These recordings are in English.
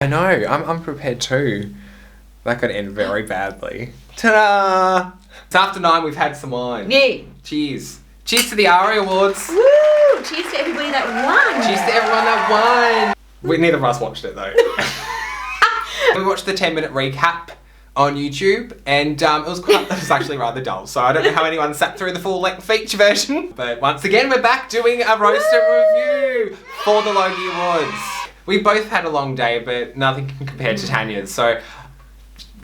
I know, I'm unprepared too. That could end very badly. Ta-da! It's after 9, we've had some wine. Yeah. Cheers. Cheers to the ARIA Awards. Woo! Cheers to everybody that won. Cheers to everyone that won. Neither of us watched it though. We watched the 10-minute recap on YouTube, and it was actually rather dull, so I don't know how anyone sat through the full-length feature version. But once again, we're back doing a roaster review for the Logie Awards. We both had a long day, but nothing can compare to Tanya's, so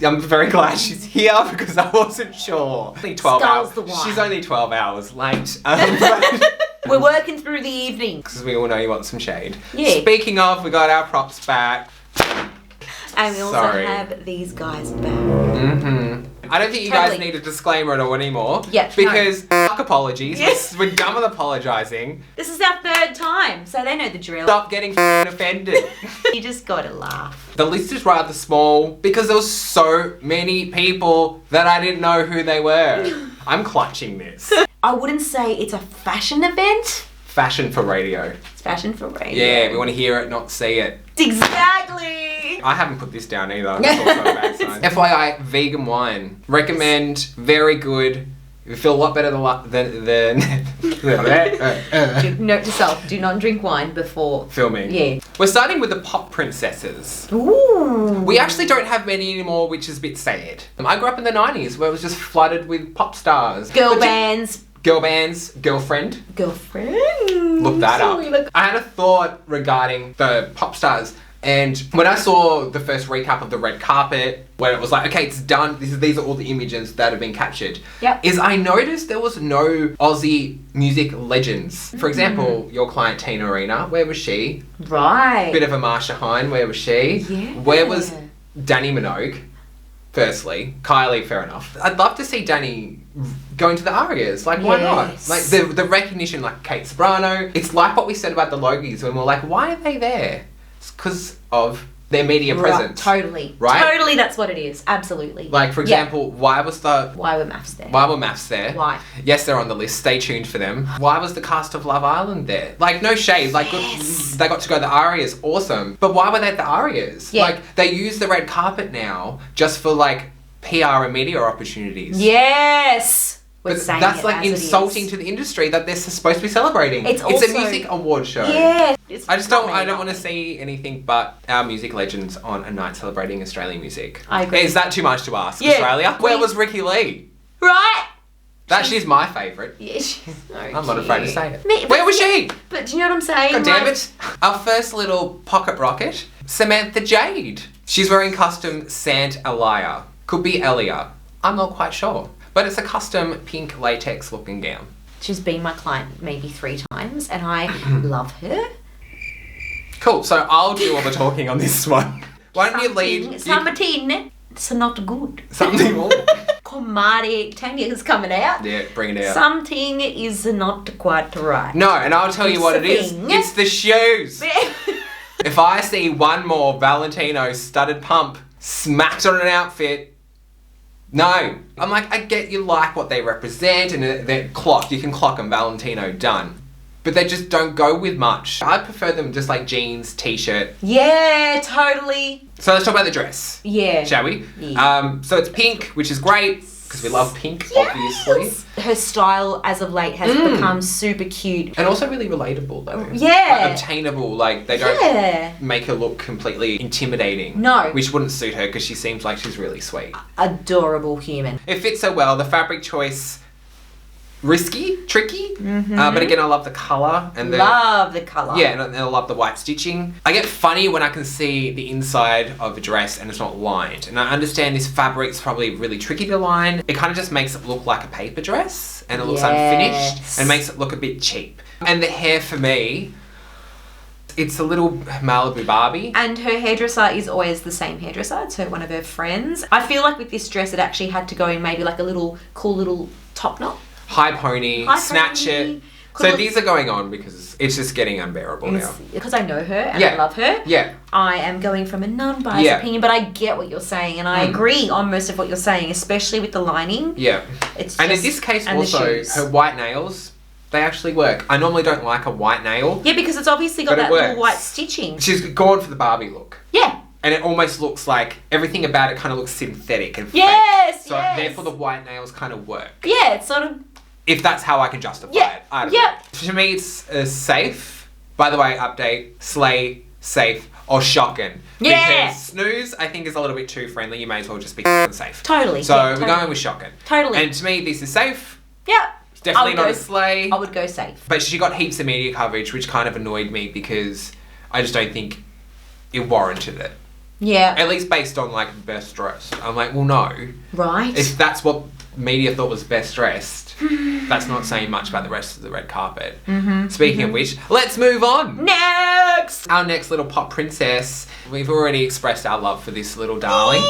I'm very glad she's here because I wasn't sure. Only 12 Skulls hours. the wine. She's only 12 hours late. We're working through the evening. Because we all know you want some shade. Yeah. Speaking of, we got our props back. And we also Sorry. have these guys back. Mm-hmm. I don't think you guys Totally. need a disclaimer at all anymore. Yeah, Because fuck apologies. Yes. We're done with apologising. This is our 3rd time, so they know the drill. Stop getting offended. You just gotta laugh. The list is rather small because there was so many people that I didn't know who they were. I'm clutching this. I wouldn't say it's a fashion event. Fashion for radio. It's fashion for radio. Yeah, we want to hear it, not see it. Exactly. I haven't put this down either. That's also a bad sign. FYI, vegan wine. Recommend. Very good. You feel a lot better than Note to self, do not drink wine before filming. Yeah. We're starting with the pop princesses. Ooh. We actually don't have many anymore, which is a bit sad. I grew up in the 90s where it was just flooded with pop stars. Girl bands. Girl bands. Girlfriend. Girlfriend. Look that up. I had a thought regarding the pop stars. And when I saw the first recap of the red carpet, where it was like, okay, it's done. These are all the images that have been captured. Yep. Is I noticed there was no Aussie music legends. For example, your client Tina Arena, where was she? Right. Bit of a Marsha Hine, where was she? Yeah. Where was Danny Minogue? Firstly, Kylie, fair enough. I'd love to see Danny going to the ARIAs. Like, why Yes. not? Like, the recognition, like Kate Sobrano. It's like what we said about the Logies when we're like, why are they there? It's because of their media presence. Totally. Right? Totally, that's what it is. Absolutely. Like, for example, why were MAFS there? Why were MAFS there? Why? Yes, they're on the list. Stay tuned for them. Why was the cast of Love Island there? Like, no shade. Like, Yes. they got to go to the ARIAs. Awesome. But why were they at the ARIAs? Yeah. Like, they use the red carpet now just for, like, PR and media opportunities. Yes. We're But saying that's it like as it insulting is. to the industry that they're supposed to be celebrating. It's a also- music award show. Yeah. I don't want to see anything but our music legends on a night celebrating Australian music. I agree. Is that too much to ask, Yeah. Australia? Where We- was Ricky Lee? Right. She's my favourite. Yeah, she's so I'm not afraid to say it. Me- Where was she? But do you know what I'm saying? God damn Like, it. Our first little pocket rocket, Samantha Jade. She's wearing custom Sant Elia. Could be Elia. I'm not quite sure. But it's a custom pink latex looking gown. She's been my client maybe 3 times, and I love her. Cool, so I'll do all the talking on this one. Why don't you lead? Something. It's not good. Something more. Komari, Tanya's coming out. Yeah, bring it out. Something is not quite right. No, and I'll tell you what it is. Thing. It's the shoes. If I see one more Valentino studded pump smacked on an outfit, no. I'm like, I get you like what they represent and they're clocked. You can clock them, Valentino, done. But they just don't go with much. I prefer them just like jeans, t-shirt. Yeah, totally. So let's talk about the dress, Yeah. shall we? Yeah. So it's pink, which is great because we love pink, obviously. Her style as of late has become super cute. And also really relatable though. Yeah. Like, obtainable, like they don't make her look completely intimidating. No. Which wouldn't suit her because she seems like she's really sweet. Adorable human. It fits so well. The fabric choice, risky, tricky. But again, I love the colour. And Love the colour. Yeah, and I love the white stitching. I get funny when I can see the inside of a dress and it's not lined. And I understand this fabric's probably really tricky to line. It kind of just makes it look like a paper dress and it looks unfinished and makes it look a bit cheap. And the hair for me, it's a little Malibu Barbie. And her hairdresser is always the same hairdresser. It's one of her friends. I feel like with this dress, it actually had to go in maybe like a little cool little top knot. High pony, snatch pony. it. So these are going on because it's just getting unbearable now. Because I know her and I love her. Yeah. I am going from a non-biased opinion, but I get what you're saying and I agree on most of what you're saying, especially with the lining. Yeah. It's and just, in this case and also, her white nails, they actually work. I normally don't like a white nail. Yeah, because it's obviously got But it that little works. white stitching. She's gone for the Barbie look. Yeah. And it almost looks like everything about it kind of looks synthetic and Yes, fake. So yes. therefore the white nails kind of work. Yeah, it's sort of... If that's how I can justify Yeah, it. I don't yeah. know. To me, it's safe. By the way, update, slay, safe, or shocking. Yeah. Because snooze, I think, is a little bit too friendly. You may as well just be safe. Totally. So yeah, we're totally. going with shocking. Totally. And to me, this is safe. Yeah. It's definitely I would not go- a slay. I would go safe. But she got heaps of media coverage, which kind of annoyed me because I just don't think it warranted it. Yeah. At least based on like best dressed. I'm like, well, no. Right. If that's what media thought was best dressed, that's not saying much about the rest of the red carpet. Speaking of which, let's move on. Next! Our next little pop princess. We've already expressed our love for this little darling.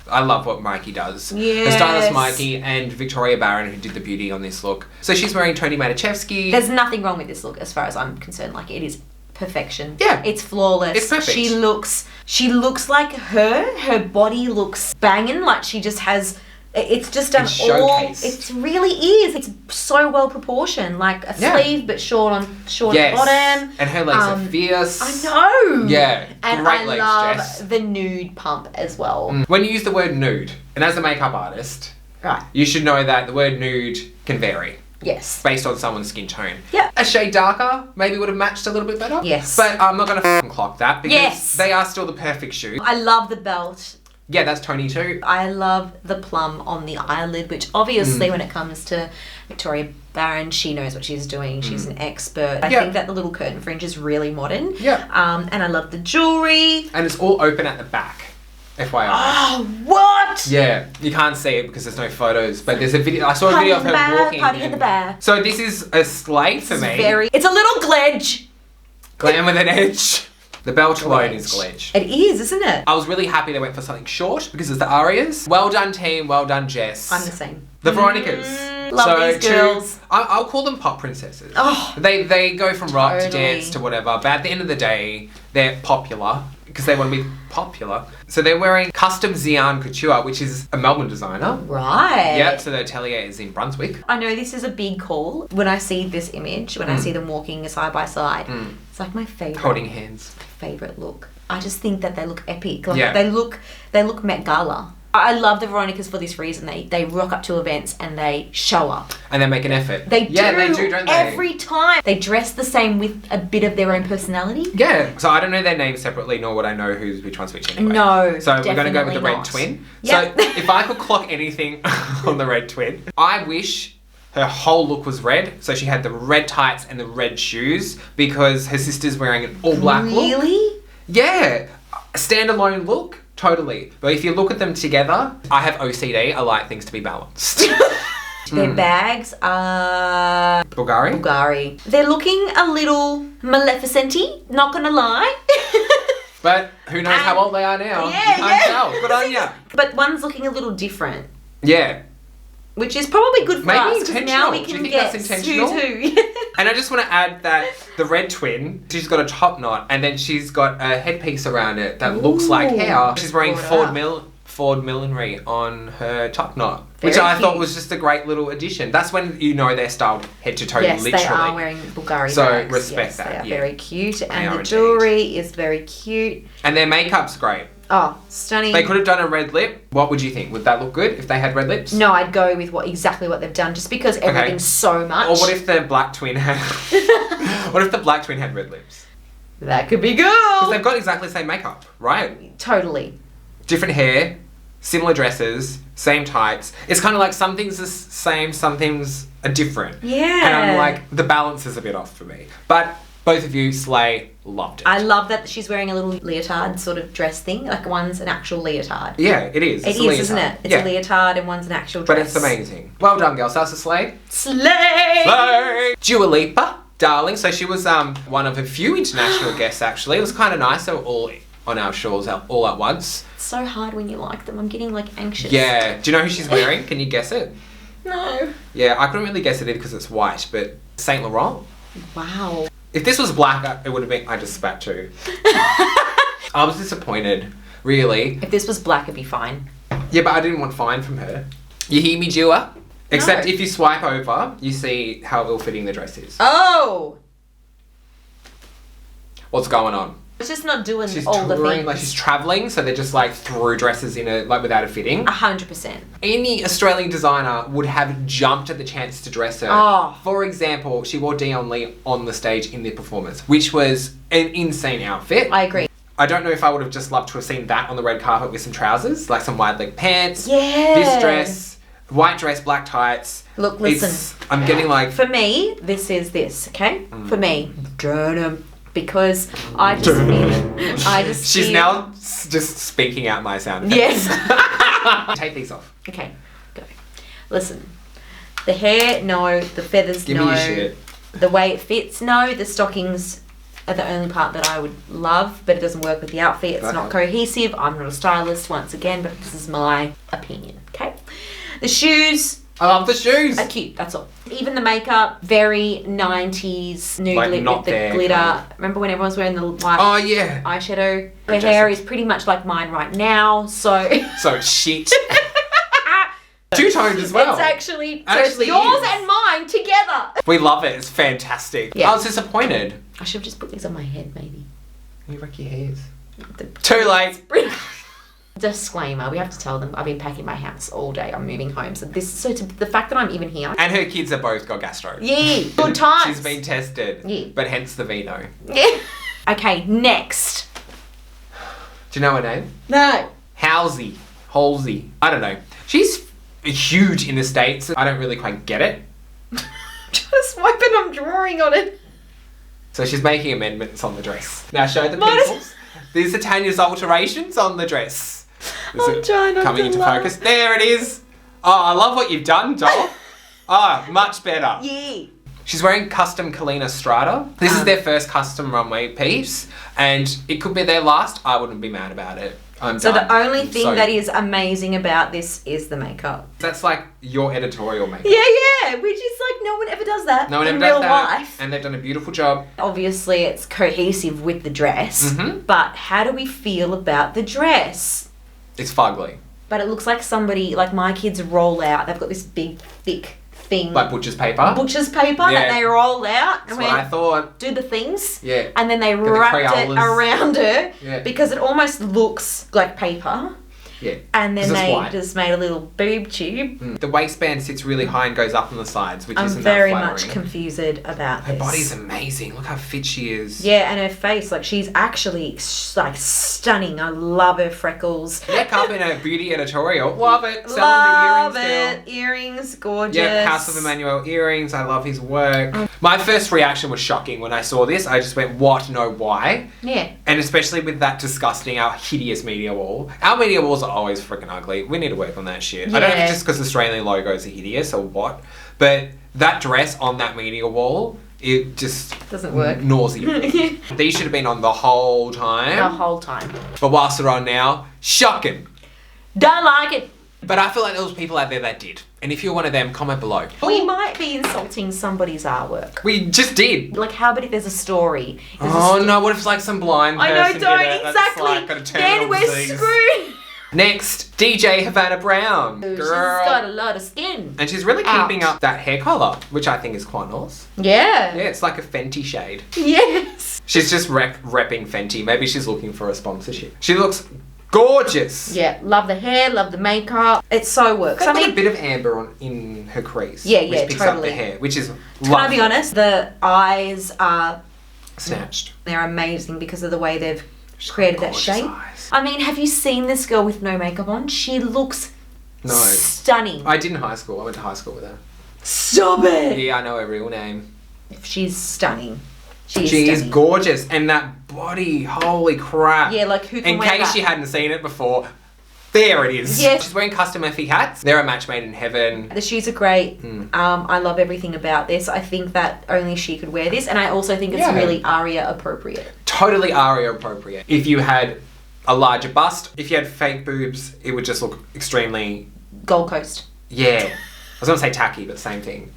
I love what Mikey does. Yes. The stylist Mikey and Victoria Barron who did the beauty on this look. So she's wearing Tony Matichevsky. There's nothing wrong with this look as far as I'm concerned. Like, it is perfection. Yeah. It's flawless. It's perfect. She looks like her. Her body looks banging. Like, she just has... It's just done It's all... showcased. It really is. It's so well proportioned. Like a Yeah. sleeve, but short at Yes. bottom. And her legs are fierce. I know. Yeah. And Great I legs, love Jess. the nude pump as well. When you use the word nude, and as a makeup artist, Right. you should know that the word nude can vary Yes. based on someone's skin tone. Yeah. A shade darker maybe would have matched a little bit better. Yes. But I'm not going to f***ing clock that because Yes. they are still the perfect shoe. I love the belt. Yeah, that's Tony too. I love the plum on the eyelid, which obviously when it comes to Victoria Barron, she knows what she's doing. She's an expert. I Yeah. think that the little curtain fringe is really modern. Yeah. And I love the jewellery. And it's all open at the back. FYI. Oh, what? Yeah, you can't see it because there's no photos, but there's a video. I saw a video of her walking. Party in and- the bear. So this is a slay for me. It's a little gledge. Glam with an edge. The belt alone is gledge. It is, isn't it? I was really happy they went for something short because it's the Arias. Well done, team. Well done, Jess. I'm the same. The Veronicas. Love these girls. I'll call them pop princesses. Oh, They go from rock to totally. dance to whatever, but at the end of the day, they're popular because they want to be popular. So they're wearing custom Tanya Couture, which is a Melbourne designer. right. Yep, so the atelier is in Brunswick. I know this is a big call. When I see this image, when I see them walking side by side, it's like my favourite. Holding hands. Favorite look. I just think that they look epic. Like Yeah. they look Met Gala. I love the Veronicas for this reason. They rock up to events and they show up. And they make an effort. They do, don't they? every time. They dress the same with a bit of their own personality. Yeah. So I don't know their names separately, nor would I know which one's which anyway. No, So we're going to go with the definitely red not. twin. Yep. So if I could clock anything on the red twin, I wish her whole look was red. So she had the red tights and the red shoes because her sister's wearing an all black look. Really? Yeah. A standalone look. Totally. But if you look at them together, I have OCD. I like things to be balanced. Their bags are Bulgari? Bulgari. They're looking a little Maleficent-y, not gonna lie. But who knows how old they are now? Yeah, you can't yeah. tell. Good on ya. But one's looking a little different. Yeah. Which is probably good for Maybe us because now we intentional. Do you can think get that's intentional? Sue too. And I just want to add that the red twin, she's got a top knot and then she's got a headpiece around it that looks like Ooh. hair. She's wearing Brought it up. Ford millinery on her top knot, which Very I thought cute. was just a great little addition. That's when you know they're styled head to toe, Yes, literally. they are wearing Bulgari So, bags. respect Yes, that, They are yeah. very cute, are and the indeed. jewellery is very cute. And their makeup's great. Oh, stunning. They could have done a red lip. What would you think? Would that look good if they had red lips? No, I'd go with exactly what they've done, just because everything's so much. Or what if the black twin had? What if the black twin had red lips? that could be Because good. they've got exactly the same makeup, right? Totally. Different hair, similar dresses, same tights. It's kind of like some things are same, some things are different. Yeah. And I'm like, the balance is a bit off for me. But both of you, slay, loved it. I love that she's wearing a little leotard sort of dress thing. Like one's an actual leotard. Yeah, it is. It It's is, a leotard. isn't it? It's yeah. a leotard and one's an actual But dress. it's amazing. Well done, girls. That's a slay. Slay! Slay! Dua Lipa, darling. So she was one of a few international guests, actually. It was kind of nice. They were all on our shores all at once. It's so hard when you like them. I'm getting like anxious. Yeah. Do you know who she's wearing? Can you guess it? No. Yeah, I couldn't really guess it either because it's white, but Saint Laurent. Wow. If this was black, it would have been. I just spat too. I was disappointed, really. If this was black, it'd be fine. Yeah, but I didn't want fine from her. You hear me, Dua? Except No. if you swipe over, you see how ill-fitting the dress is. Oh! What's going on? It's just not doing She's all the touring, things. like she's travelling, so they're just like threw dresses in a, like without a fitting. 100%. Any Australian designer would have jumped at the chance to dress her. Oh. For example, she wore Dion Lee on the stage in the performance, which was an insane outfit. I agree. I don't know if I would have just loved to have seen that on the red carpet with some trousers, like some wide leg pants. Yeah. This dress, white dress, black tights. Look, listen. I'm getting like... For me, this is this, okay? For me, denim. Because I just feel... She's now just speaking out my sound. Yes. Take these off. Okay, go. Listen. The hair, no. The feathers, Give no. me your shit. The way it fits, no. The stockings are the only part that I would love, but it doesn't work with the outfit. It's not cohesive. I'm not a stylist, once again, but this is my opinion, okay? The shoes... I love the shoes. are cute, that's all. Even the makeup, very 90s nude Like, lip not with the there, glitter. kind of. Remember when everyone was wearing the white Oh, yeah. eyeshadow? Her Fantastic. hair is pretty much like mine right now, so... So shit. Two-toned as well. It's actually, so Actually it's yours is. and mine together. We love it. It's fantastic. Yeah. I was disappointed. I should have just put these on my head, maybe. You wreck your hairs. The- Too late. Disclaimer, we have to tell them I've been packing my house all day. I'm moving home. So the fact that I'm even here. And her kids have both got gastro. Yeah, good times. She's been tested. Yeah. But hence the vino. Yeah. Okay, next. Do you know her name? No. Halsey. I don't know. She's huge in the States. I don't really quite get it. Just wiping, I'm drawing on it. So she's making amendments on the dress. Now show the What is- peoples. These are Tanya's alterations on the dress. Is I'm it trying not coming to into laugh. focus. There it is. Oh, I love what you've done, doll. Oh, much better. Yeah. She's wearing custom Kalina Strata. This is their first custom runway piece, and it could be their last. I wouldn't be mad about it. I'm So done. the only thing So that is amazing about this is the makeup. that's like your editorial makeup. Yeah, which is like no one ever does that No one in ever real does that, life. and they've done a beautiful job. Obviously, it's cohesive with the dress, Mhm. but how do we feel about the dress? It's fugly, But it looks like somebody, like my kids roll out. They've got this big, thick thing, like butcher's paper. butcher's paper Yeah. that they roll out. That's what I thought. do the things. Yeah. And then they the wrapped it Crayolas. around her Yeah. because it almost looks like paper. Yeah. And then 'Cause it's they white. just made a little boob tube. Mm. The waistband sits really high and goes up on the sides, which I'm isn't very that much flattering. confused about Her this. body's amazing. Look how fit she is. Yeah, and her face, like she's actually like stunning. I love her freckles. Neck up in a beauty editorial. Love it. Selling Love the earrings it. Earrings, gorgeous. Yeah, House of Emmanuel earrings. I love his work. My first reaction was shocking when I saw this. I just went, what? No, why? Yeah. And especially with that disgusting, our hideous media wall. Our media walls are always freaking ugly. We need to work on that shit. I don't know if Yeah. it's just because Australian logos are hideous or what, but that dress on that media wall, it just... Doesn't work. Nausea. These should have been on the whole time. The whole time. But whilst they're on now, shocking. Don't like it. But I feel like there was people out there that did. And if you're one of them, comment below. We might be insulting somebody's artwork. We just did. Like, how about if there's a story? There's a Oh sto- no, what if it's like some blind I person know, don't did it? That's exactly. like got a Then terminal we're disease. screwed. Next, DJ Havana Brown. She's Girl. got a lot of skin. And she's really keeping Ouch. up that hair colour, which I think is quite nice. Yeah. Yeah, it's like a Fenty shade. Yes. She's just repping Fenty. Maybe she's looking for a sponsorship. She looks gorgeous. Yeah, love the hair, love the makeup. It so works. There's I mean, a bit of amber in her crease. Yeah, which yeah, picks up totally. the hair, which is can I lovely. be honest? The eyes are, Snatched. they're amazing because of the way they've created that Gorgeous shape. eyes. I mean, have you seen this girl with no makeup on? She looks No. stunning. I did in high school. I went to high school with her. Stop it. Yeah, I know her real name. She's stunning. She is She is stunning. gorgeous. And that body, holy crap. Yeah, like who can In wear case that? you hadn't seen it before, there it is. Yes. She's wearing custom Effie hats. They're a match made in heaven. The shoes are great. Hmm. I love everything about this. I think that only she could wear this, and I also think it's Yeah. really ARIA appropriate. Totally ARIA appropriate. If you had a larger bust, if you had fake boobs, it would just look extremely, Gold Coast. yeah. I was going to say tacky, but same thing.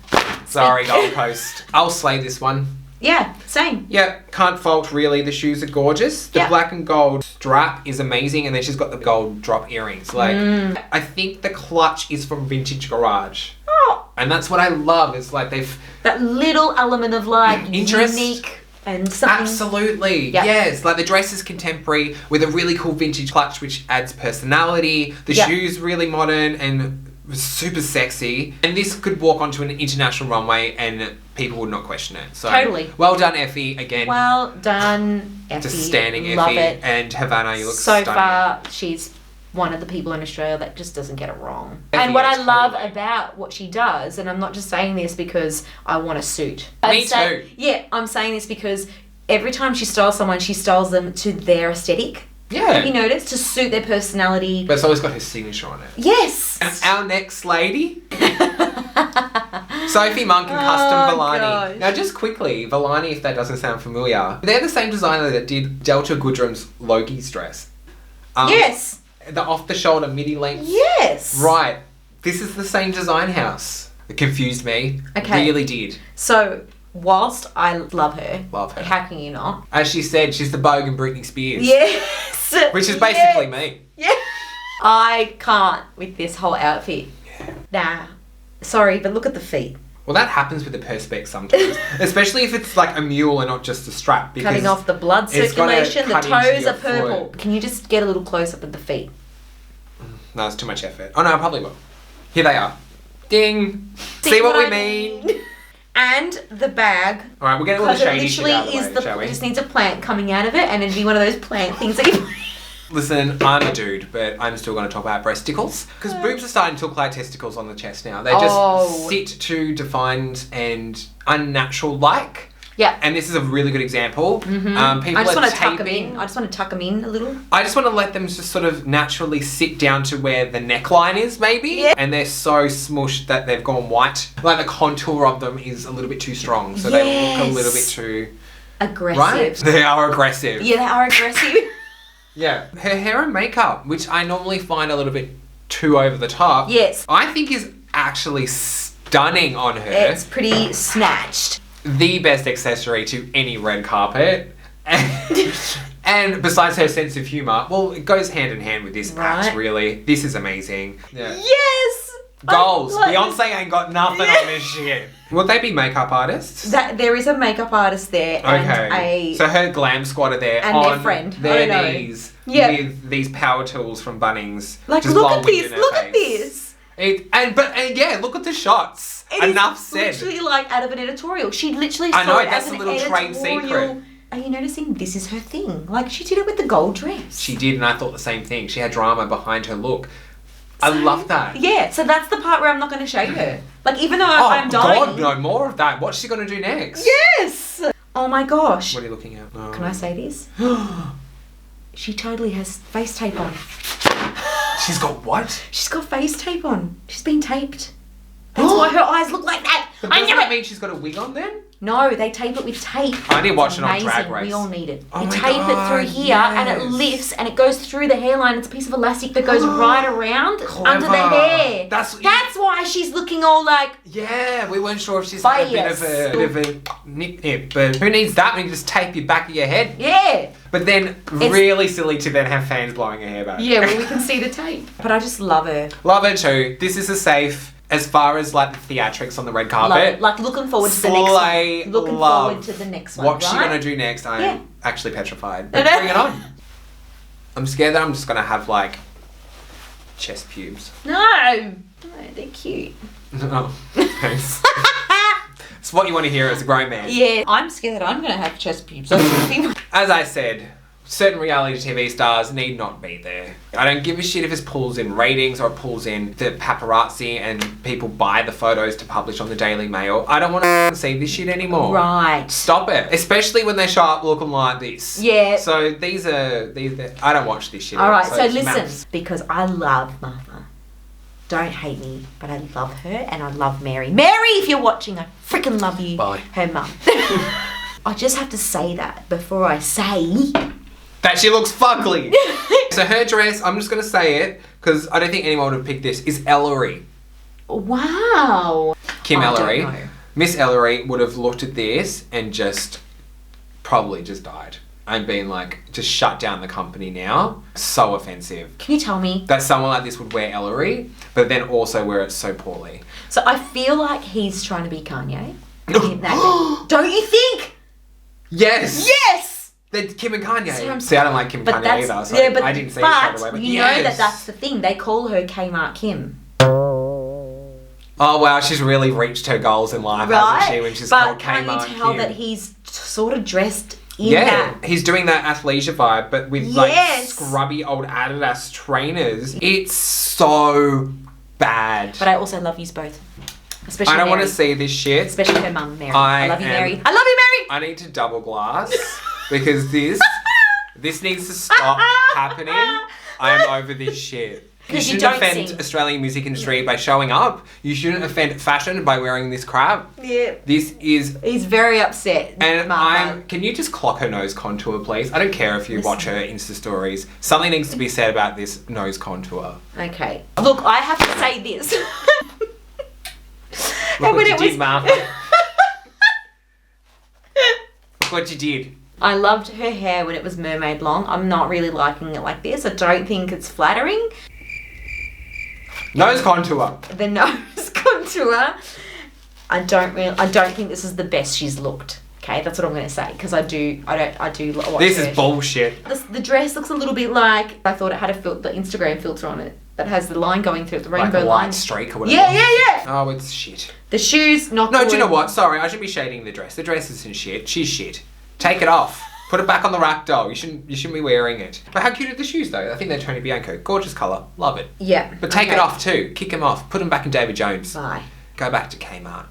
Sorry, Gold Coast. I'll slay this one. Yeah, same. Yeah, can't fault really. The shoes are gorgeous. The Yeah. black and gold strap is amazing, and then she's got the gold drop earrings. Like, Mm. I think the clutch is from Vintage Garage, Oh, and that's what I love. It's like they've that little element of like Interest. unique and something. Absolutely. Yep. Yes. Like the dress is contemporary with a really cool vintage clutch which adds personality. The shoes really modern and super sexy. And this could walk onto an international runway and people would not question it. So Totally. Well done, Effie, again. Well done, Effie. Just standing, Love Effie. it. And Havana, you look So stunning. far, she's one of the people in Australia that just doesn't get it wrong. Effie, And what I yes, love totally. about what she does, and I'm not just saying this because I want a suit. Me too. Yeah, I'm saying this because every time she styles someone, she styles them to their aesthetic. Yeah. Have you noticed? To suit their personality. But it's always got her signature on it. Yes! And our next lady, Sophie Monk and Custom Villani. gosh. Now, just quickly, Villani, if that doesn't sound familiar, they're the same designer that did Delta Goodrum's Loki's dress. Yes! The off-the-shoulder midi length. Yes! Right. This is the same design house. It confused me. Okay. Really did. So, whilst I love her, Love her. how can you not? As she said, she's the Bogue and Britney Spears. Yes! Which is basically me. Yeah. I can't with this whole outfit. Yeah. Nah. Sorry, but look at the feet. Well, that happens with the perspex sometimes. Especially if it's like a mule and not just a strap. Because Cutting off the blood it's gonna circulation, the cut into toes your are purple. foot. Can you just get a little close up at the feet? No, it's too much effort. Oh no, I probably will. Here they are. Ding! See what we mean? And the bag. Alright, we'll get all the Because it shady shit literally out of the is way, the. shall It we? just needs a plant coming out of it, and it'd be one of those plant things that you. Listen, I'm a dude, but I'm still going to talk about breasticles. Because boobs are starting to look like testicles on the chest now. They just sit too defined and unnatural-like. Yeah. And this is a really good example. People I just are want to tuck them taping. in. I just want to tuck them in a little. I just want to let them just sort of naturally sit down to where the neckline is, maybe. Yeah. And they're so smushed that they've gone white. Like the contour of them is a little bit too strong. So they look a little bit too... Aggressive. Right? They are aggressive. Yeah, they are aggressive. Yeah. Her hair and makeup, which I normally find a little bit too over the top. Yes. I think is actually stunning on her. It's pretty snatched. The best accessory to any red carpet. And besides her sense of humour, well, it goes hand in hand with this Right. act, really. This is amazing. Yeah. Yes! Goals. I love Beyonce ain't got nothing on this shit. Would they be makeup artists? That there is a makeup artist there and Okay. a So her glam squad are there and on their friend. I their don't know. knees Yeah. with these power tools from Bunnings. like just look blowing at wind this, in her look at face. this. And yeah, look at the shots. It is Enough said. literally like out of an editorial. She literally I saw know, it that's as a an little trade editorial. secret. Are you noticing this is her thing? Like she did it with the gold dress. She did, and I thought the same thing. She had drama behind her look. I love that. Yeah, so that's the part where I'm not going to show her. Like even though Oh, I'm dying. God, no more of that. What's she going to do next? Yes. Oh my gosh. What are you looking at? Oh. Can I say this? She totally has face tape on. She's got what? She's got face tape on. She's been taped. That's why her eyes look like that. But I doesn't knew that it. mean she's got a wig on then? No, they tape it with tape. I need to watch It's it on Drag amazing. Race. We all need it. Oh They my tape it God, through here and it yes. lifts and it goes through the hairline. It's a piece of elastic that goes right around under the Clever. hair. That's why she's looking all like. Yeah, we weren't sure if she's had a bit of a nip, but who needs that when you just tape your back of your head? Yeah. But then really silly to then have fans blowing her hair back. Yeah, well, we can see the tape. But I just love her. Love her too. This is a safe as far as like the theatrics on the red carpet. Love it. Like looking forward to the next Slay one. Looking love. forward to the next one. What's she right? gonna do next? I'm Yeah. actually petrified. But bring it on. I'm scared that I'm just gonna have like chest pubes. No, they're cute. Oh, thanks. It's what you want to hear as a grown man. Yeah, I'm scared I'm gonna have chest pubes. As I said, certain reality TV stars need not be there. I don't give a shit if it pulls in ratings or it pulls in the paparazzi and people buy the photos to publish on the Daily Mail. I don't want to see this shit anymore. Right. Stop it. Especially when they show up looking like this. Yeah. So these are I don't watch this shit. All right, so it's listen, maths. because I love Martha. Don't hate me, but I love her and I love Mary. Mary, if you're watching, I freaking love you. Bye. Her mum. I just have to say that before I say. That she looks fugly. So her dress, I'm just going to say it, because I don't think anyone would have picked this, is Ellery. Wow. Kim I don't Ellery. know. Miss Ellery would have looked at this and probably just died. And been like, just shut down the company now. So offensive. Can you tell me? That someone like this would wear Ellery, but then also wear it so poorly. So I feel like he's trying to be Kanye. Don't you think? Yes! Yes! The Kim and Kanye. So See, I don't like Kim and Kanye either, so I didn't see it straight away. But you know that's the thing. They call her Kmart Kim. Oh wow, she's really reached her goals in life, hasn't she? When she's called Kmart Kim. But can you tell that he's sort of dressed in that? He's doing that athleisure vibe, but with like scrubby old Adidas trainers. It's so bad. But I also love you both. Especially I don't Mary. want to see this shit. Especially her mum, Mary. I love you, Mary. I love you, Mary! I need to double glass because this needs to stop happening. I am over this shit. You shouldn't offend Australian music industry by showing up. You shouldn't offend fashion by wearing this crap. Yeah. This is... He's very upset. And can you just clock her nose contour, please? I don't care if you watch her Insta stories. Something needs to be said about this nose contour. Okay. Look, I have to say this. Look what you did, Martha. Look what you did. I loved her hair when it was mermaid long. I'm not really liking it like this. I don't think it's flattering. Nose contour. The nose contour. I don't think this is the best she's looked. Okay, that's what I'm going to say because I do watch This is bullshit. The dress looks a little bit like I thought it had the Instagram filter on it that has the line going through it, the rainbow like a line. white streak or whatever. Yeah. Oh, it's shit. The shoes, not No, good. do you know what? Sorry, I should be shading the dress. The dress isn't shit. She's shit. Take it off. Put it back on the rack, doll. You shouldn't be wearing it. But how cute are the shoes, though? I think they're Tony Bianco. Gorgeous colour. Love it. Yeah. But take it off, too. Kick them off. Put them back in David Jones. Bye. Go back to Kmart.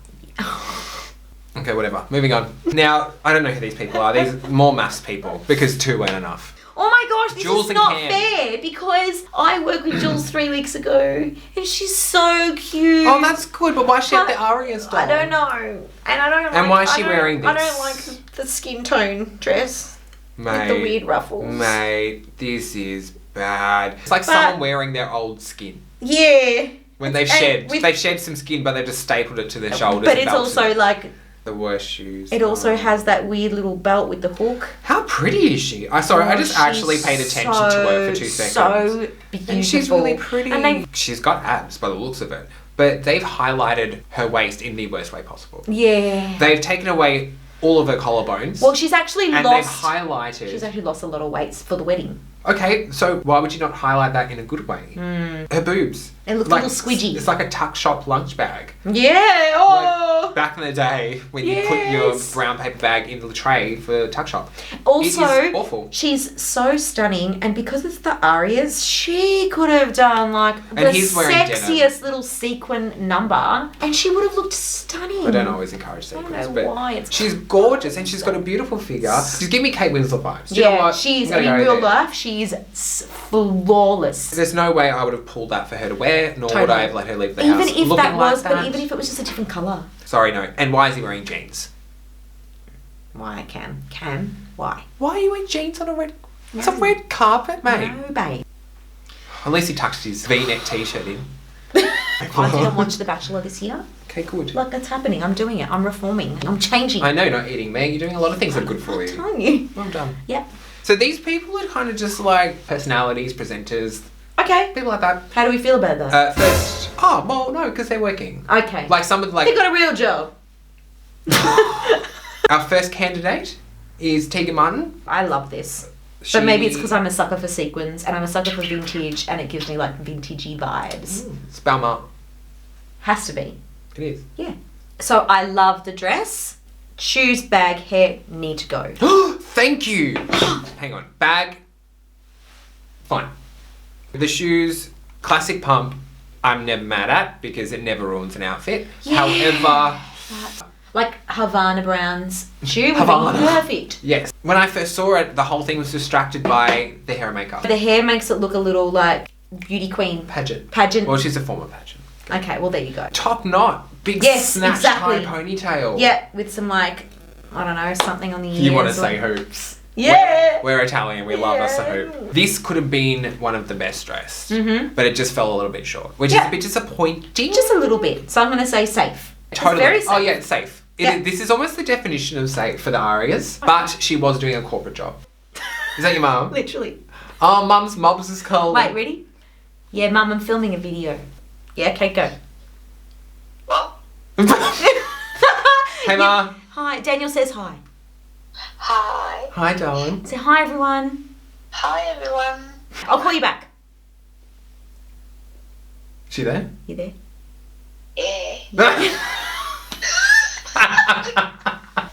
Okay, whatever. Moving on. Now, I don't know who these people are. These are more maths people, because 2 weren't enough. Oh my gosh, this Jules is and not Cam. fair because I worked with Jules 3 weeks ago and she's so cute. Oh, that's good, but why she had the ARIA style? I don't know. And I don't like... And why is she wearing this? I don't like the skin tone dress. Mate, with the weird ruffles. Mate, this is bad. It's like someone wearing their old skin. Yeah. When they've shed some skin, but they've just stapled it to their shoulders. But it's also like... The worst shoes. It also has that weird little belt with the hook. How pretty is she? I just actually paid attention to her for 2 seconds. So beautiful. And she's really pretty. And she's got abs by the looks of it. But they've highlighted her waist in the worst way possible. Yeah. They've taken away all of her collarbones. Well, she's actually and they've highlighted... She's actually lost a lot of weight for the wedding. Okay, so why would you not highlight that in a good way? Her boobs. It looks like, a little squidgy. It's like a tuck shop lunch bag. Yeah, oh! Like back in the day when you put your brown paper bag in the tray for tuck shop. Also, it is awful. She's so stunning, and because it's the Arias, she could have done like the sexiest little sequin number, and she would have looked stunning. I don't always encourage sequins, I don't know why. She's gorgeous, and she's got a beautiful figure. She's giving me Kate Winslet vibes. Do yeah, you know what? She's in real life. She's flawless. There's no way I would have pulled that for her to wear, nor would I have let her leave the house. But even if it was just a different colour. Sorry, no. And why is he wearing jeans? Why, Cam? Why? Why are you wearing jeans on a red... It's a red carpet, mate. No, babe. At least he tucked his V-neck t-shirt in. I didn't watch The Bachelor this year. Okay, good. Look, it's happening. I'm doing it. I'm reforming. I'm changing. I know you're not eating, Meg. You're doing a lot of things that are good for you. I'm telling you. Well done. Yep. So these people are kind of just like personalities, presenters. Okay. People like that. How do we feel about that? First, no, because they're working. Okay. Like some of the, like... They got a real job. Our first candidate is Tegan Martin. I love this. But maybe it's because I'm a sucker for sequins and I'm a sucker for vintage and it gives me like vintagey vibes. Spell Mark. Has to be. It is. Yeah. So I love the dress. Shoes, bag, hair need to go. Thank you. Hang on. Bag. Fine. The shoes, classic pump, I'm never mad at because it never ruins an outfit. Yeah. However... Like Havana Brown's shoe would be perfect. Yes. When I first saw it, the whole thing was distracted by the hair and makeup. The hair makes it look a little like beauty queen. Pageant. Well, she's a former pageant. Okay, well there you go. Top knot. Big snatched high ponytail. Yeah, with some like, I don't know, something on the ears. You want to say hoops. Yeah. We're Italian, we love us a hoop. This could have been one of the best dressed, but it just fell a little bit short, which is a bit disappointing. Just a little bit. So I'm going to say safe. Totally. It's very safe. Oh yeah, it's safe. This is almost the definition of safe for the Arias, but she was doing a corporate job. Is that your mum? Literally. Oh, mum's mobs is cold. Wait, ready? Yeah, mum, I'm filming a video. Yeah, okay, go. Hey, Ma. Hi, Daniel says hi. Hi. Hi, darling. Say hi, everyone. Hi, everyone. I'll call you back. She there? You there? Yeah.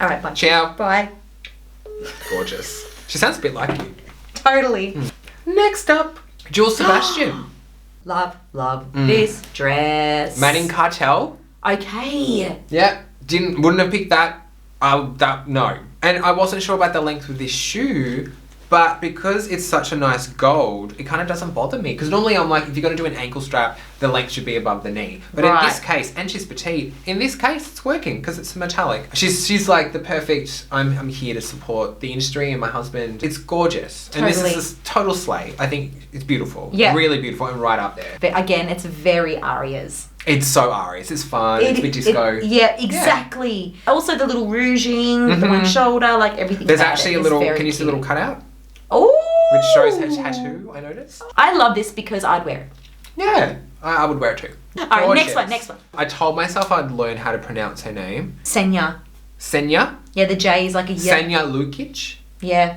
All right, bye. Ciao. Bye. Gorgeous. She sounds a bit like you. Totally. Next up, Jules Sebastian. Love this dress. Manning Cartel. Okay. Yeah. Wouldn't have picked that. No. And I wasn't sure about the length of this shoe, but because it's such a nice gold, it kind of doesn't bother me. Because normally I'm like, if you're going to do an ankle strap, the length should be above the knee. But in this case, and she's petite, in this case it's working because it's metallic. She's like the perfect, I'm here to support the industry and my husband. It's gorgeous. Totally. And this is a total slay. I think it's beautiful. Yeah. Really beautiful and right up there. But again, it's very Arias. It's so Arias. It's fun. It's a bit disco. Yeah, exactly. Yeah. Also the little rouging, the one shoulder, like everything. There's actually a little, can you see a little cutout? Oh! Which shows her tattoo, I noticed. I love this because I'd wear it. Yeah, I would wear it too. Alright, next one. I told myself I'd learn how to pronounce her name. Senya. Senya? Yeah, the J is like a yeah. Senya Lukic? Yeah.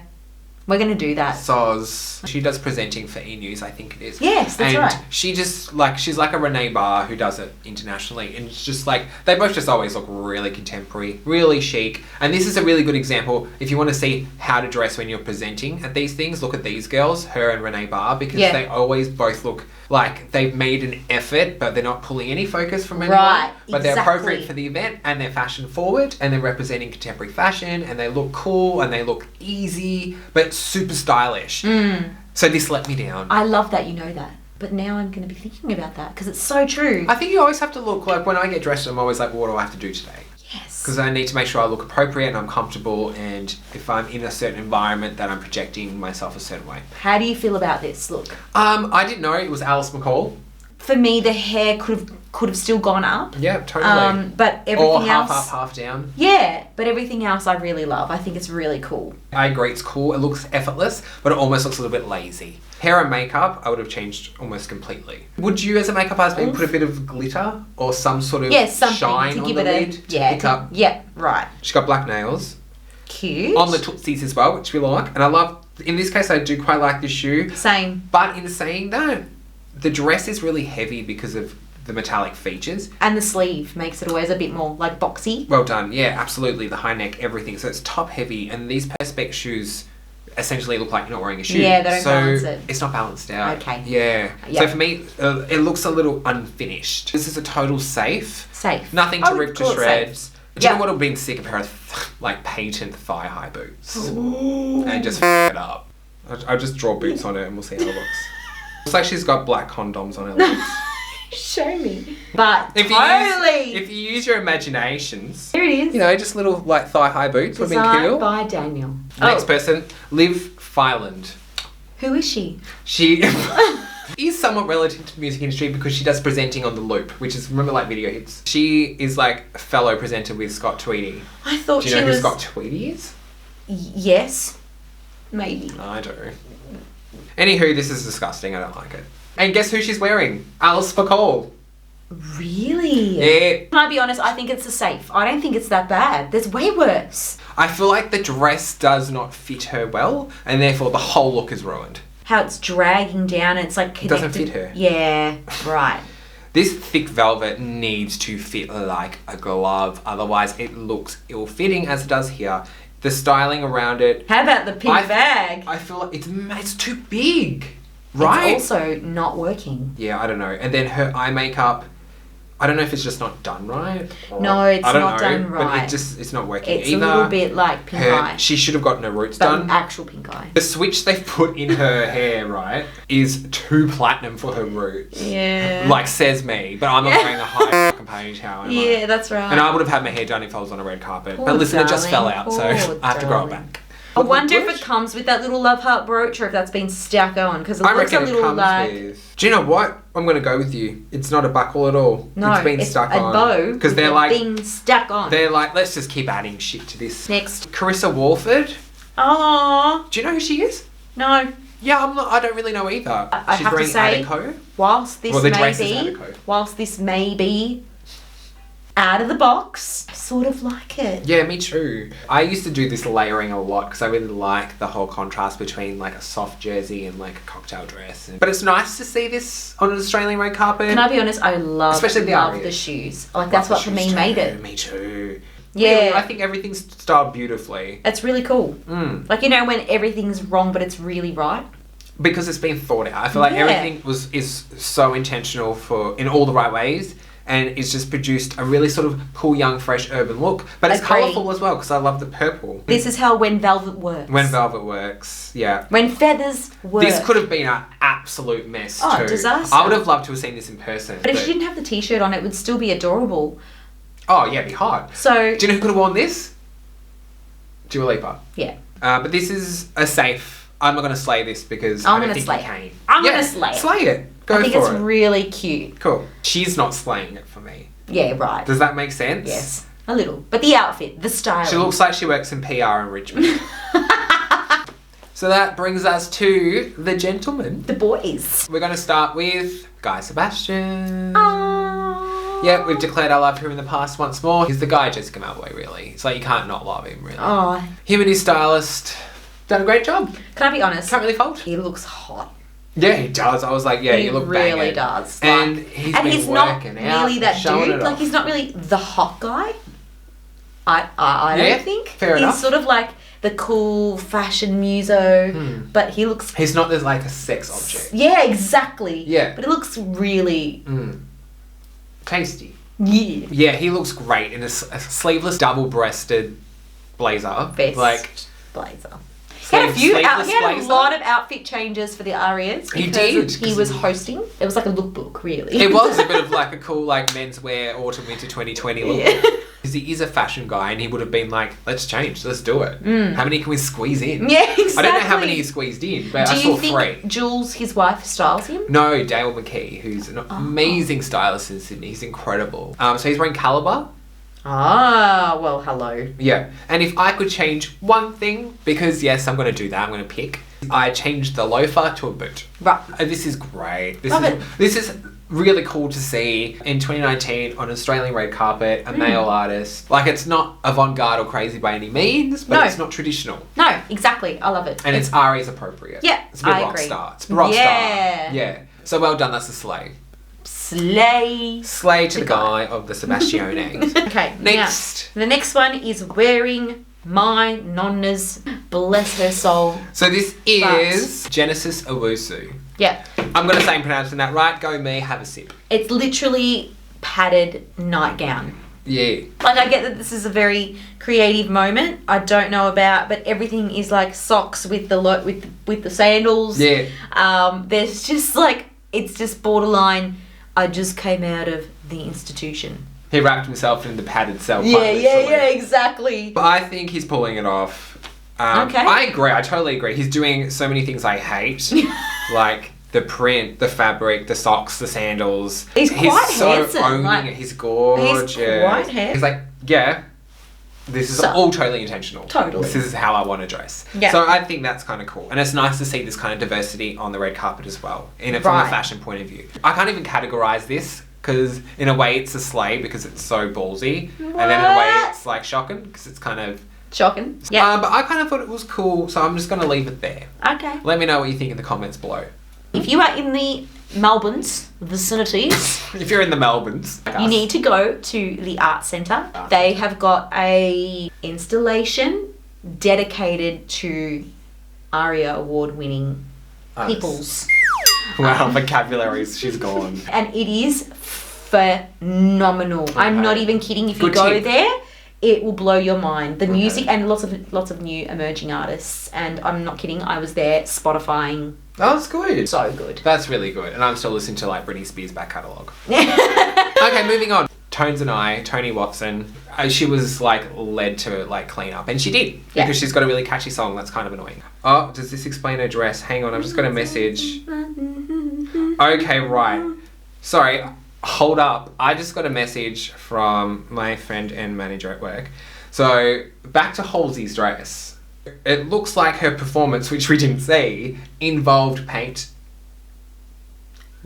We're going to do that. Soz. She does presenting for E-News, I think it is. Yes, that's right. And she just, like, she's like a Renee Barr who does it internationally. And it's just like, they both just always look really contemporary, really chic. And this is a really good example. If you want to see how to dress when you're presenting at these things, look at these girls, her and Renee Barr, because they always both look like they've made an effort, but they're not pulling any focus from anyone. Right, but they're appropriate for the event, and they're fashion forward, and they're representing contemporary fashion, and they look cool, and they look easy, but super stylish. So this let me down. I love that you know that. But now I'm going to be thinking about that because it's so true. I think you always have to look, like when I get dressed, I'm always like, well, what do I have to do today? Yes. Because I need to make sure I look appropriate and I'm comfortable, and if I'm in a certain environment that I'm projecting myself a certain way. How do you feel about this look? I didn't know it was Alice McCall. For me, the hair could have still gone up. Yeah, totally. But everything else... Or half up, half down. Yeah, but everything else I really love. I think it's really cool. I agree, it's cool. It looks effortless, but it almost looks a little bit lazy. Hair and makeup, I would have changed almost completely. Would you, as a makeup artist, maybe put a bit of glitter or some sort of shine on the lid to pick up? Yeah, right. She's got black nails. Cute. On the tootsies as well, which we like. And I love, in this case, I do quite like this shoe. Same. But in saying that, the dress is really heavy because of the metallic features. And the sleeve makes it always a bit more like boxy. Well done. Yeah, absolutely. The high neck, everything. So it's top heavy, and these Perspex shoes essentially look like you're not wearing a shoe. Yeah, they don't balance it. It's not balanced out. Okay. Yeah. Yep. So for me, it looks a little unfinished. This is a total safe. Safe. Nothing to rip to shreds. Do you know what would have been sick? A pair of like patent thigh-high boots. Ooh. And just it up. I'll just draw boots on it and we'll see how it looks. Looks like she's got black condoms on her legs. Show me. But if you use your imaginations. Here it is. You know, just little like thigh-high boots would be cool. Designed by Daniel. Next person, Liv Filand. Who is she? She is somewhat relative to the music industry because she does presenting on The Loop, which is, remember, like video hits. She is like a fellow presenter with Scott Tweedy. I thought she was... Do you know who Scott Tweedy is? Yes. Maybe. I don't know. Anywho, this is disgusting. I don't like it. And guess who she's wearing? Alice McCall. Really? Yeah. Can I be honest? I think it's a safe. I don't think it's that bad. There's way worse. I feel like the dress does not fit her well, and therefore the whole look is ruined. How it's dragging down and it's like connected. It doesn't fit her. Yeah, right. This thick velvet needs to fit like a glove, otherwise it looks ill-fitting as it does here. The styling around it. How about the pink bag? I feel like it's too big, right? It's also not working. Yeah, I don't know. And then her eye makeup, I don't know if it's just not done right. No, it's not done right. But it's not working it's either. It's a little bit like pink eye. She should have gotten her roots done. Actual pink eye. The switch they've put in her hair, right, is too platinum for her roots. Yeah. Like says me, but I'm not wearing a high fucking ponytail. Yeah, that's right. And I would have had my hair done if I was on a red carpet. Poor but listen, darling, it just fell out, so I have to grow it back. I wonder if it comes with that little love heart brooch or if that's been stuck on because it looks a little like. Do you know what? I'm going to go with you. It's not a buckle at all. No, it's been stuck on. a bow. Because they're like being stuck on. They're like, let's just keep adding shit to this. Next, Carissa Walford. Oh. Do you know who she is? No. Yeah, I don't really know either. I She's have wearing to say, Adico. whilst this may be out of the box. I sort of like it. Yeah, me too. I used to do this layering a lot because I really like the whole contrast between like a soft jersey and like a cocktail dress. But it's nice to see this on an Australian red carpet. Can I be honest? I love Especially the love ARIAs. the shoes. Like that's what for me made it. Me too. Yeah. Really, I think everything's styled beautifully. It's really cool. Mm. Like, you know, when everything's wrong but it's really right. Because it's been thought out. I feel like everything is so intentional in all the right ways. And it's just produced a really sort of cool, young, fresh, urban look. But it's Agree. colourful as well because I love the purple. This is how When Velvet works. When velvet works, yeah. When feathers work. This could have been an absolute mess too. Disaster. I would have loved to have seen this in person. But if she didn't have the t-shirt on, it would still be adorable. Oh yeah, it'd be hard. So... Do you know who could have worn this? Dua Lipa. Yeah. But this is a safe... I'm not going to slay this because I'm I don't gonna think slay you it. can. I'm gonna slay it. Slay it. Go I think for it's it. really cute. Cool. She's not slaying it for me. Yeah, right. Does that make sense? Yes. A little. But the outfit, the style. She looks like she works in PR in Richmond. So that brings us to the gentleman. The boys. We're going to start with Guy Sebastian. Oh. Yeah, we've declared our love for him in the past once more. He's the guy Jessica Malboy, really. It's like you can't not love him, really. Oh. Him and his stylist done a great job. Can I be honest? Can't really fault. He looks hot. Yeah, he does. I was like, yeah, He you look really banging. does. And Like- he's and been he's not working out, really that showing dude. it Like, off. he's not really the hot guy. I Yeah, don't think. fair he's enough. sort of like the cool fashion muso, but he looks... He's not there's like a sex object. Yeah, exactly. Yeah. But it looks really... Tasty. Yeah. Yeah, he looks great in a sleeveless, double-breasted blazer. Best Like, blazer. He had sleeveless he had a blazer. lot of outfit changes for the ARIAs. He because did, He was hosting. It was like a lookbook, really. it was a bit of like a cool like menswear autumn-winter 2020 look. Yeah. Because he is a fashion guy and he would have been like, let's change, let's do it. How many can we squeeze in? Yeah, exactly. I don't know how many he squeezed in, but I Do saw you think 3. Jules, his wife, styles him? No, Dale McKee, who's an amazing stylist in Sydney. He's incredible. So he's wearing Caliber. Ah, well, hello. Yeah. And if I could change one thing, because yes, I'm going to do that, I'm going to pick. I changed the loafer to a boot. Right. This is great. Love it. This is really cool to see in 2019 on Australian red carpet, a male artist. Like, it's not avant-garde or crazy by any means, but No. it's not traditional. No, exactly. I love it. And it's ARIA's appropriate. Yeah, It's a bit I rock agree. star. It's a rock Yeah. star. Yeah. So well done, that's a slay. Slay. Slay to The the guy of the Sebastione. Okay, Next. Now, the next one is wearing my nonna's, bless her soul. So this is Genesis Owusu. Yeah, I'm going to say I'm pronouncing that right. Go me, have a sip. it's literally padded nightgown. Yeah. Like, I get that this is a very creative moment. I don't know about, but everything is like socks with the with the sandals. Yeah. There's just like, it's just borderline. I just came out of the institution. He wrapped himself in the padded cell. quite Yeah, literally. exactly. But I think he's pulling it off. Okay. I agree. I totally agree. He's doing so many things I hate. Like the print, the fabric, the socks, the sandals. He's quite so handsome, owning like, it. He's gorgeous. he's quite handsome. He's like, yeah, this is So- all totally intentional. Totally. This is how I want to dress. Yeah. So I think that's kind of cool. And it's nice to see this kind of diversity on the red carpet as well, from a Right. fashion point of view. I can't even categorize this because in a way it's a slay because it's so ballsy. And then in a way What? it's like shocking because it's kind of... Shocking. Yeah. but I kind of thought it was cool, so I'm just going to leave it there. Okay. Let me know what you think in the comments below. If you are in the Melbourne's vicinities, If you're in the Melbournes. you need to go to the art centre. They have got a installation dedicated to ARIA award winning peoples. Wow, vocabularies, she's gone. And it is phenomenal. I'm not even kidding. If you Good go tip. there, it will blow your mind. The Okay. music and lots of new emerging artists. And I'm not kidding. I was there Spotifying. Oh, that's good. So good. That's really good. And I'm still listening to like Britney Spears' back catalogue. Okay, moving on. Tones and I, Tony Watson, she was like led to like clean up, and she did Yeah. because she's got a really catchy song that's kind of annoying. Oh, does this explain her dress? Hang on, I've just got a message. Okay, right. Sorry, hold up. I just got a message from my friend and manager at work. So back to Halsey's dress. It looks like her performance, which we didn't see, involved paint.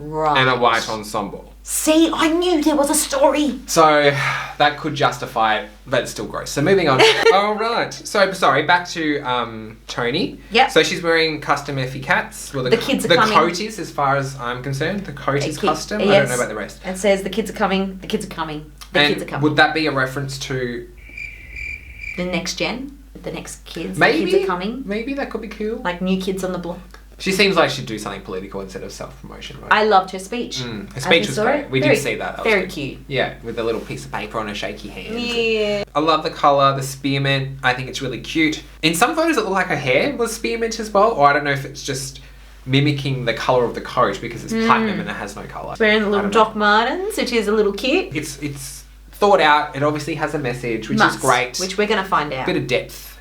Right. and a white ensemble. See, I knew there was a story. So that could justify it, but it's still gross. So moving on. All right. So sorry, back to Tony. Yep. So she's wearing custom Effie cats. Well, The kids are the coming. coat is, as far as I'm concerned, the coat is custom. I Yes. don't know about the rest. It says the kids are coming. The kids are coming. The And kids are coming. would that be a reference to The next gen, the next kids. maybe? The kids are coming. Maybe that could be cool. Like new kids on the block. She seems like she'd do something political instead of self-promotion, right? I loved her speech. Her speech was saw great. it. We Very- did see that. That was very good. cute. Yeah, with a little piece of paper on a shaky hand. Yeah. I love the colour, the spearmint. I think it's really cute. In some photos, it looked like her hair was spearmint as well, or I don't know if it's just mimicking the colour of the coat because it's platinum and it has no colour. Wearing the I little don't know. Doc Martens, which is a little cute. It's thought out. It obviously has a message, which Must, is great. Which we're going to find out. Bit of depth.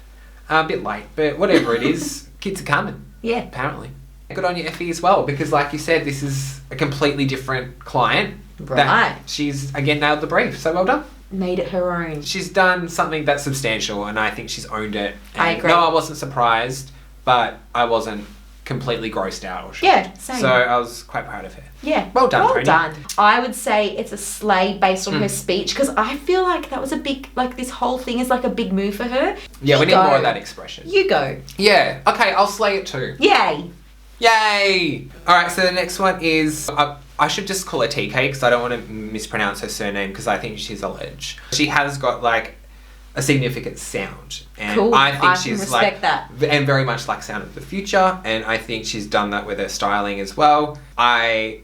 A bit late, but whatever it is, kids are coming. Yeah. Apparently. Good on you, Effie, as well, because like you said, this is a completely different client. Right. That she's, again, nailed the brief, so well done. Made it her own. She's done something that's substantial, and I think she's owned it. And I agree. No, I wasn't surprised, but I wasn't completely grossed out or shocked. Yeah, same. So I was quite proud of her. Yeah. Well done, Well Tony. done. I would say it's a slay based on her speech because I feel like that was a big, like this whole thing is like a big move for her. Yeah, You we need go. more of that expression. You go. Yeah, okay, I'll slay it too. Yay. Yay! Alright, so the next one is, I should just call her TK because I don't want to mispronounce her surname because I think she's a ledge. She has got like a significant sound. And Cool. I think I she's can like, respect that. and very much like Sound of the Future, and I think she's done that with her styling as well. I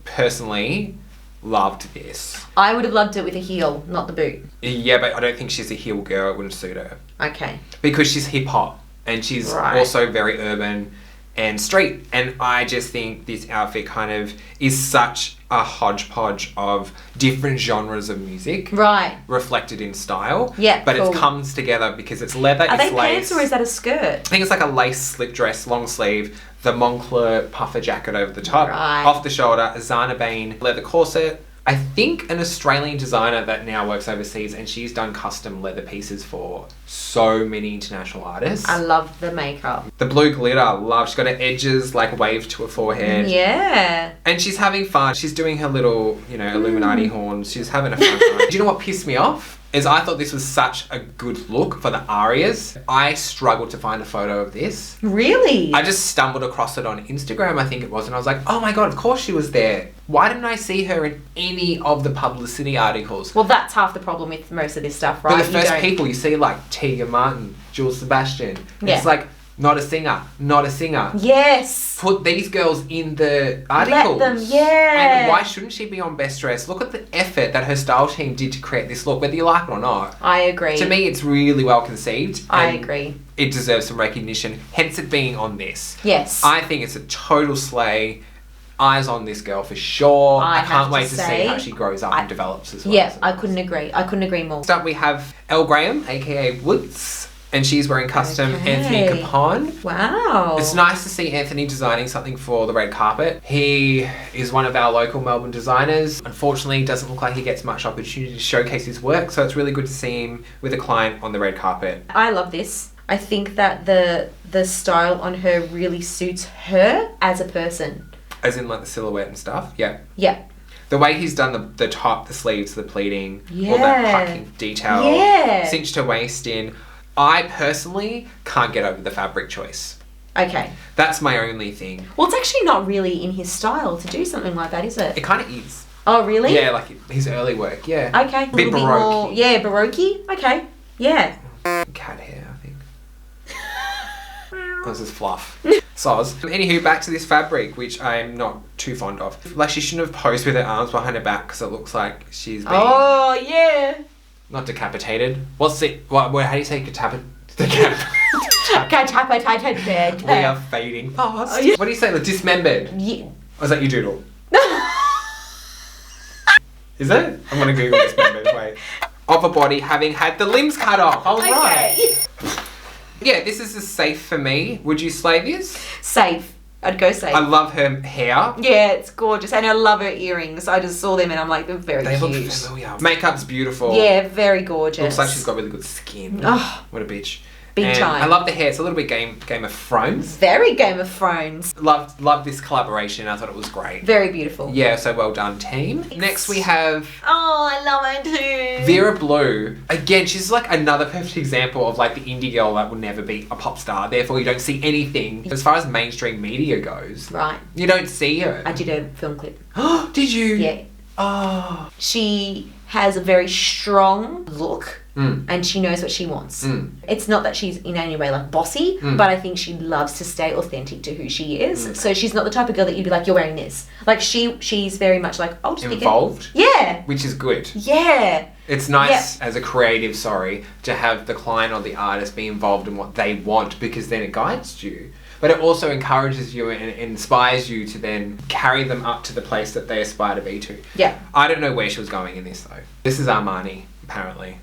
personally loved this. I would have loved it with a heel, not the boot. Yeah, but I don't think she's a heel girl, it wouldn't suit her. Okay. Because she's hip hop and she's Right. also very urban and street, and I just think this outfit kind of is such a hodgepodge of different genres of music Right. reflected in style. Yeah, but cool. it comes together because it's leather, Are it's they lace. pants or is that a skirt? I think it's like a lace slip dress, long sleeve, the Moncler puffer jacket over the top, Right. off the shoulder, a Zana Bane leather corset. I think an Australian designer that now works overseas, and she's done custom leather pieces for so many international artists. I love the makeup. The blue glitter, I love. She's got her edges like waved to her forehead. Yeah. And she's having fun. She's doing her little, Illuminati horns. She's having a fun time. Do you know what pissed me off? Is I thought this was such a good look for the Arias. I struggled to find a photo of this. Really? I just stumbled across it on Instagram, I think it was, and I was like, oh my god, of course she was there. Why didn't I see her in any of the publicity articles? Well, that's half the problem with most of this stuff, right? But the You first don't- people you see, like Tegan Martin, Jules Sebastian, Yeah. it's like, not a singer, not a singer. Yes. Put these girls in the articles. Let them, yeah. And why shouldn't she be on Best Dress? Look at the effort that her style team did to create this look, whether you like it or not. I agree. To me, it's really well conceived. I and agree. It deserves some recognition, hence it being on this. Yes. I think it's a total slay. Eyes on this girl for sure. I I have can't to wait to see say, how she grows up and develops as well. Yeah, I couldn't agree. I couldn't agree more. Next up, we have Elle Graham, aka Woods, and she's wearing custom Okay. Anthony Capon. Wow. It's nice to see Anthony designing something for the red carpet. He is one of our local Melbourne designers. Unfortunately, it doesn't look like he gets much opportunity to showcase his work, so it's really good to see him with a client on the red carpet. I love this. I think that the style on her really suits her as a person. As in like the silhouette and stuff, yeah. Yeah. The way he's done the top, the sleeves, the pleating, all Yeah. that pucking detail, Yeah. cinched her waist in. I personally can't get over the fabric choice. Okay. That's my only thing. Well, it's actually not really in his style to do something like that, is it? It kind of is. Oh, really? Yeah, like his early work, yeah. Okay. Bit little baroque. more. Yeah, baroque. Okay. Yeah. Cat hair, I think. This is fluff. Soz. Anywho, back to this fabric, which I'm not too fond of. Like, she shouldn't have posed with her arms behind her back because it looks like she's being Oh, yeah. not decapitated. What's it? How do you say decapitated? We are fading fast. Oh, yeah. What do you say? Like, dismembered? Yeah. Or is that your doodle? Is it? I'm gonna Google dismembered. Wait. Of a body having had the limbs cut off. I was right. Yeah, this is as safe for me. Would you slay this? Safe. I'd go safe. I love her hair. Yeah, it's gorgeous. And I love her earrings. I just saw them and I'm like, they're very They cute. look familiar. Makeup's beautiful. Yeah, very gorgeous. Looks like she's got really good skin. Oh. What a bitch. Big And time. I love the hair. It's a little bit Game of Thrones. Very Game of Thrones. Loved this collaboration. I thought it was great. Very beautiful. Yeah, so well done, team. Next we have Oh, I love her too. Vera Blue. Again, she's like another perfect example of like the indie girl that will never be a pop star. Therefore, you don't see anything. As far as mainstream media goes, Right. you don't see her. I did a film clip. Did you? Yeah. Oh. She has a very strong look. And she knows what she wants. It's not that she's in any way like bossy, but I think she loves to stay authentic to who she is. So she's not the type of girl that you'd be like, you're wearing this. Like she's very much like, I'll just involved. Yeah. Which is good. Yeah. It's nice as a creative, to have the client or the artist be involved in what they want, because then it guides you. But it also encourages you and inspires you to then carry them up to the place that they aspire to be to. Yeah. I don't know where she was going in this though. This is Armani, apparently.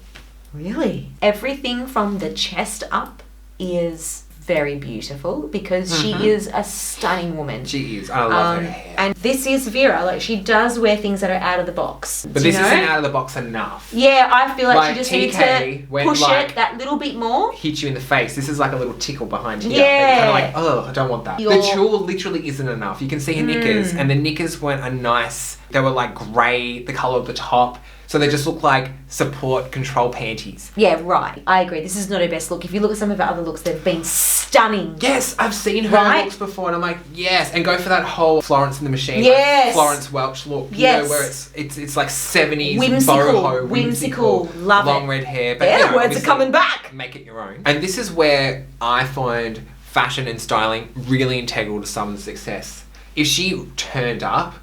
Really? Everything from the chest up is very beautiful because she is a stunning woman. She is. I love her hair. And this is Vera. Like, she does wear things that are out of the box. But this isn't out of the box enough. Yeah, I feel like she just TK needs to when, push like, it that little bit more. Hit you in the face. This is like a little tickle behind here. Yeah. Kind of like, oh, I don't want that. The tulle literally isn't enough. You can see her knickers, and the knickers weren't a nice, they were like grey, the colour of the top. So they just look like support control panties. Yeah, right. I agree. This is not her best look. If you look at some of her other looks, they've been stunning. Yes, I've seen her looks before, and I'm like, yes. And go for that whole Florence and the Machine, yes, like Florence Welch look. Yes, you know, where it's like 70s whimsical, whimsical, love long it. red hair. But Yeah, words are coming back. Make it your own. And this is where I find fashion and styling really integral to someone's success. If she turned up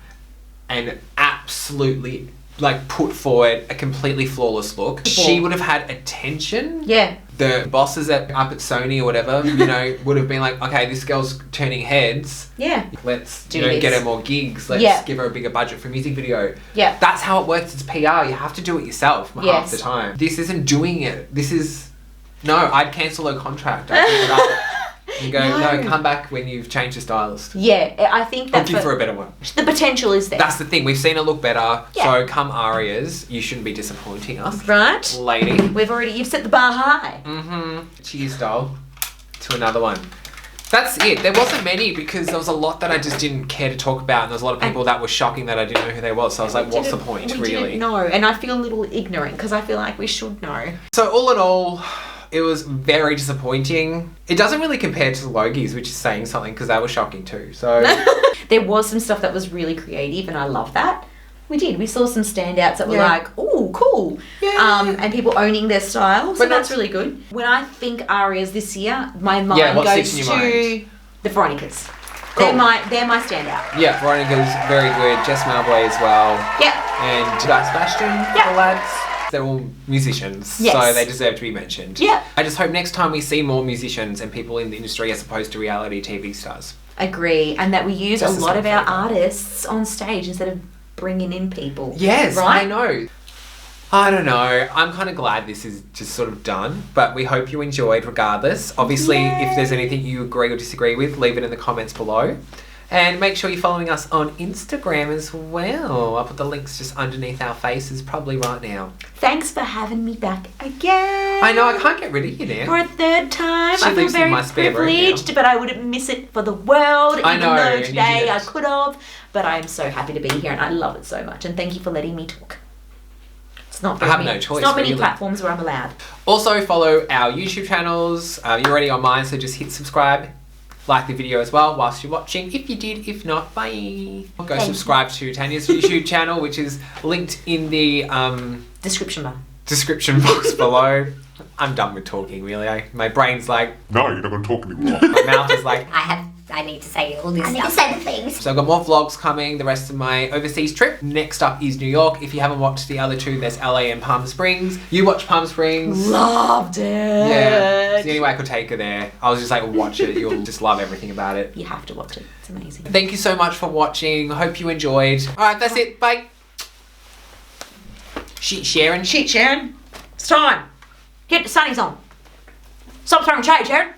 and absolutely like put forward a completely flawless look, she would have had attention. Yeah. The bosses up at Sony or whatever, you know, would have been like, okay, this girl's turning heads. Yeah. Let's Do get her more gigs. Let's give her a bigger budget for a music video. Yeah. That's how it works. It's PR. You have to do it yourself half the time. This isn't doing it. This is... No, I'd cancel her contract. I'd pick it up. You go, no, come back when you've changed your stylist. Yeah, I think that's... I'll give for a better one. The potential is there. That's the thing. We've seen her look better. Yeah. So come Arias, you shouldn't be disappointing us. Right. Lady. You've set the bar high. Cheers, doll. To another one. That's it. There wasn't many because there was a lot that I just didn't care to talk about, and there was a lot of people that were shocking that I didn't know who they was. So I was like, what's the point, we really? Didn't know, and I feel a little ignorant because I feel like we should know. So all in all, it was very disappointing. It doesn't really compare to the Logies, which is saying something because they were shocking too. So there was some stuff that was really creative, and I love that. We saw some standouts that were like, oh, cool. Yeah. And people owning their style. So But that's really good. When I think Arias this year, my mind what goes sticks in your to mind? the Veronicas. Cool. They're my standout. Yeah, Veronica's very good. Jess Malboy as well. Yeah. And Sebastian, the lads. They're all musicians, so they deserve to be mentioned. Yeah. I just hope next time we see more musicians and people in the industry as opposed to reality TV stars. Agree. And that we use Just a lot of our artists on stage instead of bringing in people. Yes, right? I know. I don't know. I'm kind of glad this is just sort of done, but we hope you enjoyed regardless. Obviously, if there's anything you agree or disagree with, leave it in the comments below. And make sure you're following us on Instagram as well. I'll put the links just underneath our faces probably right now. Thanks for having me back again. I know, I can't get rid of you now. For a third time. She I feel lives in very my spare room privileged, but I wouldn't miss it for the world. I know, Even and though you today did. I could have. But I am so happy to be here and I love it so much. And thank you for letting me talk. It's not very I have many, no choice, It's not many really. platforms where I'm allowed. Also, follow our YouTube channels. You're already on mine, so just hit subscribe. Like the video as well whilst you're watching. If you did, if not, bye. Go subscribe to Tanya's YouTube channel, which is linked in the Description bar. description box below. I'm done with talking, really. My brain's like, No, you're not going to talk anymore. my mouth is like, I need to say all this stuff. I need to say the things. So I've got more vlogs coming, the rest of my overseas trip. Next up is New York. If you haven't watched the other two, there's LA and Palm Springs. You watch Palm Springs. Loved it. Yeah, it's the only way I could take her there. I was just like, watch it. You'll just love everything about it. You have to watch it. It's amazing. Thank you so much for watching. Hope you enjoyed. Alright, that's it. Bye. Shit, Sharon. Shit, Sharon. It's time. Get the sunnies on. Stop throwing shade, Sharon.